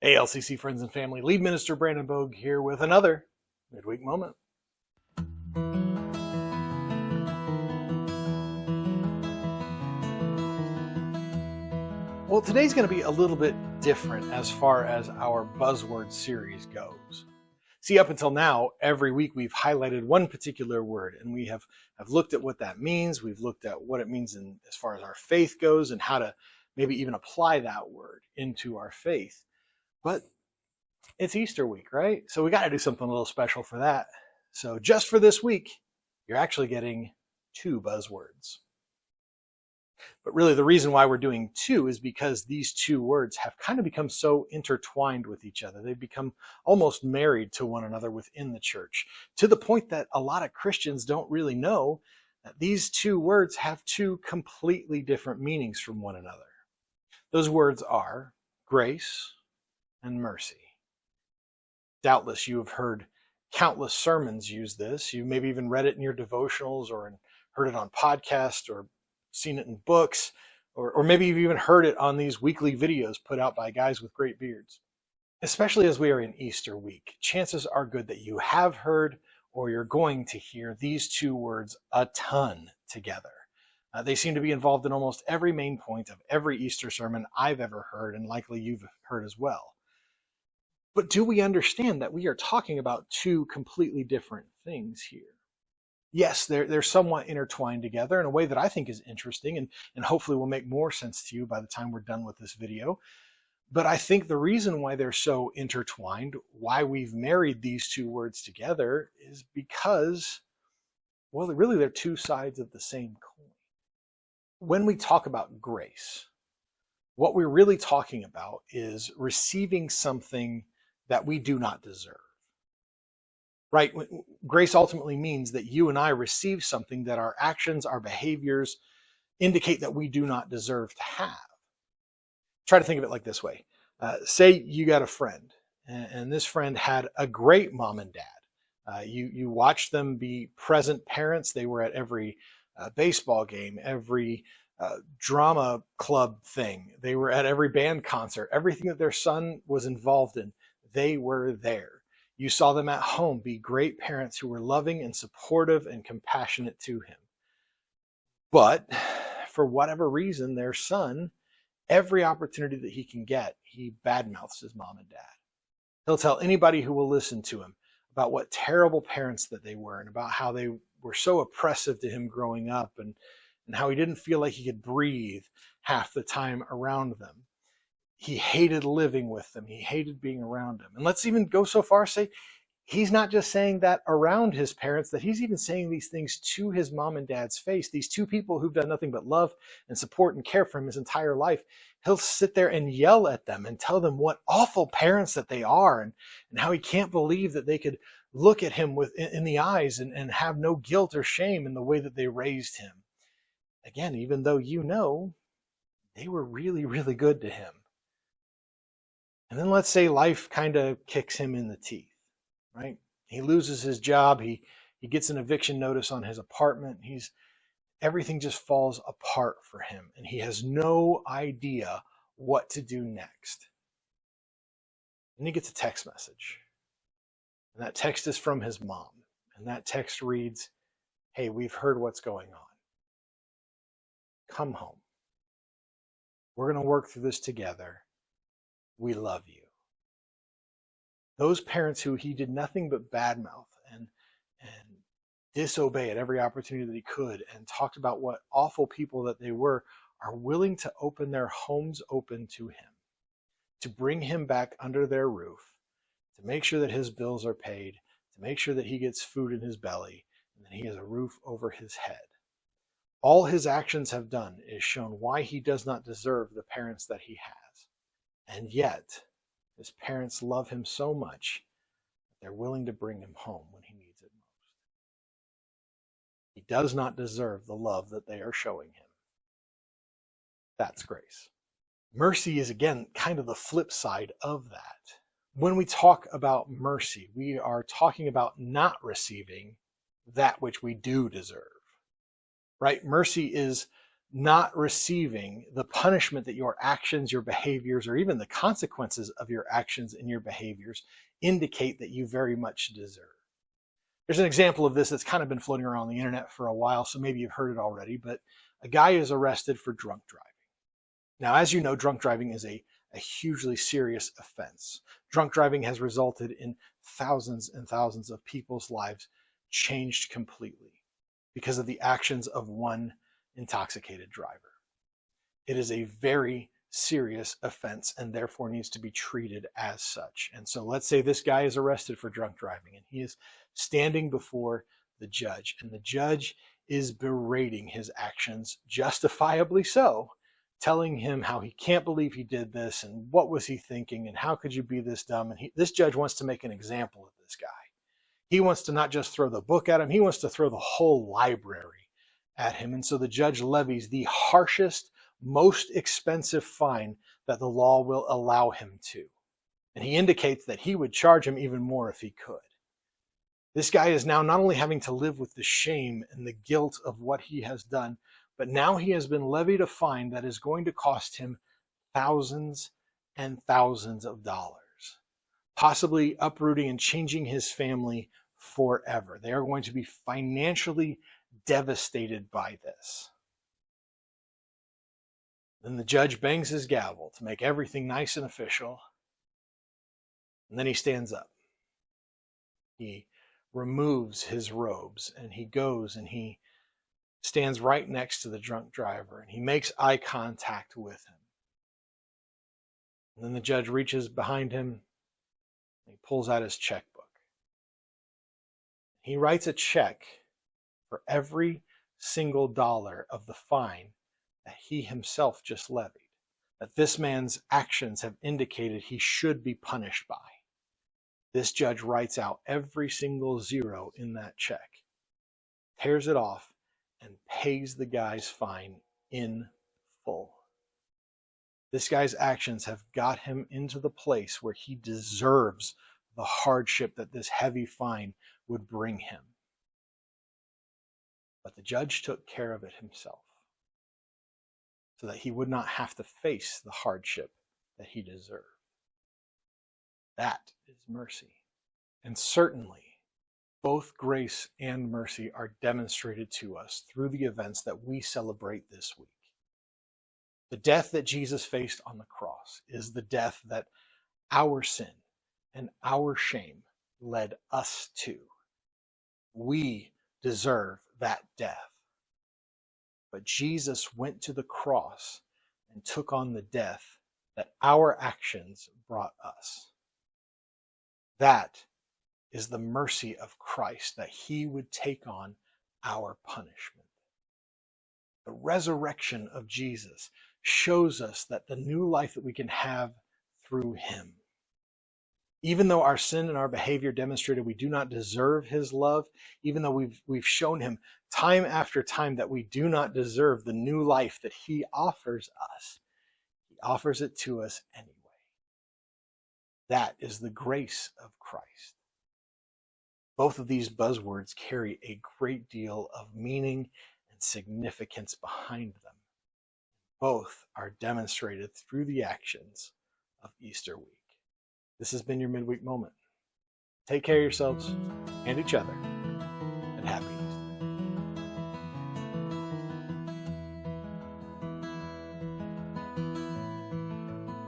Hey, LCC friends and family, lead minister Brandon Bogue here with another midweek moment. Well, today's going to be a little bit different as far as our Buzzwords series goes. See, up until now, every week we've highlighted one particular word, and we have looked at what that means. We've looked at what it means as far as our faith goes and how to maybe even apply that word into our faith. But it's Easter week, right? So we got to do something a little special for that. So just for this week, you're actually getting 2 buzzwords. But really the reason why we're doing 2 is because these 2 words have kind of become so intertwined with each other. They've become almost married to one another within the church, to the point that a lot of Christians don't really know that these 2 words have 2 completely different meanings from one another. Those words are grace and mercy. Doubtless you have heard countless sermons use this. You maybe even read it in your devotionals or heard it on podcasts or seen it in books, or maybe you've even heard it on these weekly videos put out by guys with great beards. Especially as we are in Easter week, chances are good that you have heard or you're going to hear these 2 words a ton together. They seem to be involved in almost every main point of every Easter sermon I've ever heard, and likely you've heard as well. But do we understand that we are talking about 2 completely different things here? Yes, they're somewhat intertwined together in a way that I think is interesting and hopefully will make more sense to you by the time we're done with this video. But I think the reason why they're so intertwined, why we've married these 2 words together, is because, well, really they're 2 sides of the same coin. When we talk about grace, what we're really talking about is receiving something that we do not deserve. Right? Grace ultimately means that you and I receive something that our actions, our behaviors indicate that we do not deserve to have. Try to think of it like this way. Say you got a friend, and this friend had a great mom and dad. You watched them be present parents. They were at every baseball game, every drama club thing. They were at every band concert. Everything that their son was involved in, they were there. You saw them at home be great parents who were loving and supportive and compassionate to him. But for whatever reason, their son, every opportunity that he can get, he badmouths his mom and dad. He'll tell anybody who will listen to him about what terrible parents that they were and about how they were so oppressive to him growing up and how he didn't feel like he could breathe half the time around them. He hated living with them. He hated being around them. And let's even go so far as say he's not just saying that around his parents, that he's even saying these things to his mom and dad's face. These 2 people who've done nothing but love and support and care for him his entire life. He'll sit there and yell at them and tell them what awful parents that they are and how he can't believe that they could look at him in the eyes and have no guilt or shame in the way that they raised him. Again, even though you know they were really, really good to him. And then let's say life kind of kicks him in the teeth, right? He loses his job. He gets an eviction notice on his apartment. Everything just falls apart for him, and he has no idea what to do next. And he gets a text message, and that text is from his mom, and that text reads, "Hey, we've heard what's going on. Come home. We're going to work through this together. We love you." Those parents who he did nothing but badmouth and disobey at every opportunity that he could and talked about what awful people that they were, are willing to open their homes open to him, to bring him back under their roof, to make sure that his bills are paid, to make sure that he gets food in his belly, and that he has a roof over his head. All his actions have done is shown why he does not deserve the parents that he has. And yet, his parents love him so much that they're willing to bring him home when he needs it most. He does not deserve the love that they are showing him. That's grace. Mercy is, again, kind of the flip side of that. When we talk about mercy, we are talking about not receiving that which we do deserve. Right? Mercy is not receiving the punishment that your actions, your behaviors, or even the consequences of your actions and your behaviors indicate that you very much deserve. There's an example of this that's kind of been floating around the internet for a while, so maybe you've heard it already, but a guy is arrested for drunk driving. Now, as you know, drunk driving is a hugely serious offense. Drunk driving has resulted in thousands and thousands of people's lives changed completely because of the actions of one intoxicated driver. It is a very serious offense and therefore needs to be treated as such. And so let's say this guy is arrested for drunk driving and he is standing before the judge, and the judge is berating his actions, justifiably so, telling him how he can't believe he did this and what was he thinking and how could you be this dumb. And this judge wants to make an example of this guy. He wants to not just throw the book at him, he wants to throw the whole library at him. And so the judge levies the harshest, most expensive fine that the law will allow him to. And he indicates that he would charge him even more if he could. This guy is now not only having to live with the shame and the guilt of what he has done, but now he has been levied a fine that is going to cost him thousands and thousands of dollars, possibly uprooting and changing his family forever. They are going to be financially devastated by this. Then the judge bangs his gavel to make everything nice and official. And then he stands up. He removes his robes and he goes and he stands right next to the drunk driver and he makes eye contact with him. And then the judge reaches behind him and he pulls out his checkbook. He writes a check for every single dollar of the fine that he himself just levied, that this man's actions have indicated he should be punished by. This judge writes out every single zero in that check, tears it off, and pays the guy's fine in full. This guy's actions have got him into the place where he deserves the hardship that this heavy fine would bring him. But the judge took care of it himself so that he would not have to face the hardship that he deserved. That is mercy. And certainly, both grace and mercy are demonstrated to us through the events that we celebrate this week. The death that Jesus faced on the cross is the death that our sin and our shame led us to. We deserve that death. But Jesus went to the cross and took on the death that our actions brought us. That is the mercy of Christ, that he would take on our punishment. The resurrection of Jesus shows us that the new life that we can have through him. Even though our sin and our behavior demonstrated we do not deserve his love, even though we've shown him time after time that we do not deserve the new life that he offers us, he offers it to us anyway. That is the grace of Christ. Both of these buzzwords carry a great deal of meaning and significance behind them. Both are demonstrated through the actions of Easter week. This has been your midweek moment. Take care of yourselves and each other.